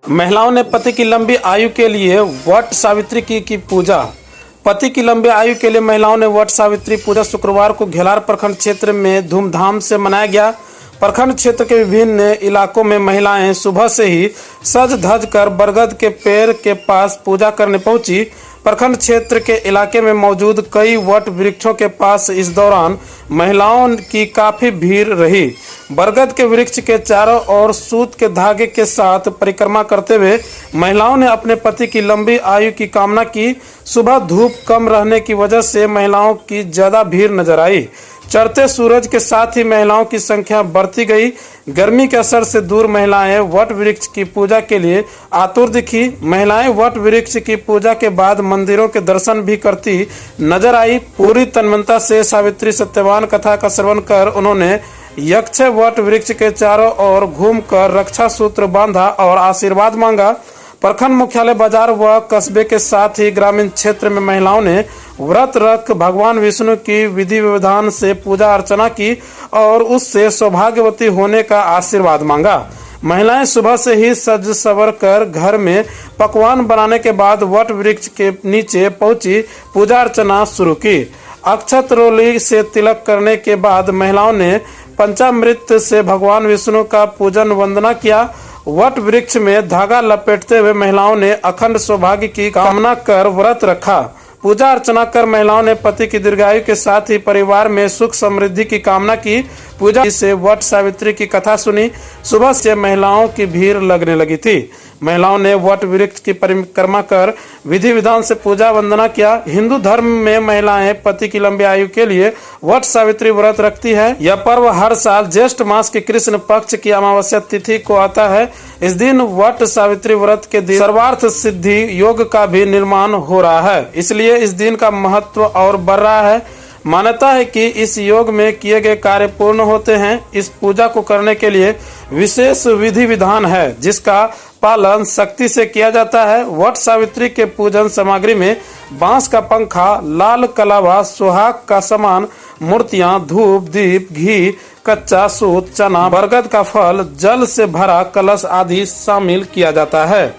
महिलाओं ने पति की लंबी आयु के लिए वट सावित्री की पूजा। पति की लंबी आयु के लिए महिलाओं ने वट सावित्री पूजा शुक्रवार को घेलार प्रखंड क्षेत्र में धूमधाम से मनाया गया। प्रखंड क्षेत्र के विभिन्न इलाकों में महिलाएं सुबह से ही सज धज कर बरगद के पेड़ के पास पूजा करने पहुंची। प्रखंड क्षेत्र के इलाके में मौजूद कई वट वृक्षों के पास इस दौरान महिलाओं की काफी भीड़ रही। बरगद के वृक्ष के चारों ओर सूत के धागे के साथ परिक्रमा करते हुए महिलाओं ने अपने पति की लंबी आयु की कामना की। सुबह धूप कम रहने की वजह से महिलाओं की ज्यादा भीड़ नजर आई। चढ़ते सूरज के साथ ही महिलाओं की संख्या बढ़ती गई। गर्मी के असर से दूर महिलाएं वट वृक्ष की पूजा के लिए आतुर दिखी। महिलाएं वट वृक्ष की पूजा के बाद मंदिरों के दर्शन भी करती नजर आई। पूरी तन्मयता से सावित्री सत्यवान कथा का श्रवण कर उन्होंने यक्ष वट वृक्ष के चारों ओर घूमकर रक्षा सूत्र बांधा और आशीर्वाद मांगा। प्रखंड मुख्यालय बाजार व कस्बे के साथ ही ग्रामीण क्षेत्र में महिलाओं ने व्रत रख भगवान विष्णु की विधि विधान से पूजा अर्चना की और उससे सौभाग्यवती होने का आशीर्वाद मांगा। महिलाएं सुबह से ही सज सवर कर घर में पकवान बनाने के बाद वट वृक्ष के नीचे पहुंची पूजा अर्चना शुरू की। अक्षत रोली से तिलक करने के बाद महिलाओं ने पंचामृत से भगवान विष्णु का पूजन वंदना किया। वट वृक्ष में धागा लपेटते हुए महिलाओं ने अखंड सौभाग्य की कामना कर व्रत रखा। पूजा अर्चना कर महिलाओं ने पति की दीर्घायु के साथ ही परिवार में सुख समृद्धि की कामना की। पूजा से वट सावित्री की कथा सुनी। सुबह से महिलाओं की भीड़ लगने लगी थी। महिलाओं ने वट वृक्ष की परिक्रमा कर विधि विधान से पूजा वंदना किया। हिंदू धर्म में महिलाएं पति की लंबी आयु के लिए वट सावित्री व्रत रखती है। यह पर्व हर साल ज्येष्ठ मास के कृष्ण पक्ष की अमावस्या तिथि को आता है। इस दिन वट सावित्री व्रत के दिन सर्वार्थ सिद्धि योग का भी निर्माण हो रहा है, इसलिए इस दिन का महत्व और बढ़ रहा है। मान्यता है कि इस योग में किए गए कार्य पूर्ण होते हैं। इस पूजा को करने के लिए विशेष विधि विधान है, जिसका पालन सख्ती से किया जाता है। वट सावित्री के पूजन सामग्री में बांस का पंखा, लाल कलावा, सुहाग का सामान, मूर्तियां, धूप, दीप, घी, कच्चा सूत, चना, बरगद का फल, जल से भरा कलश आदि शामिल किया जाता है।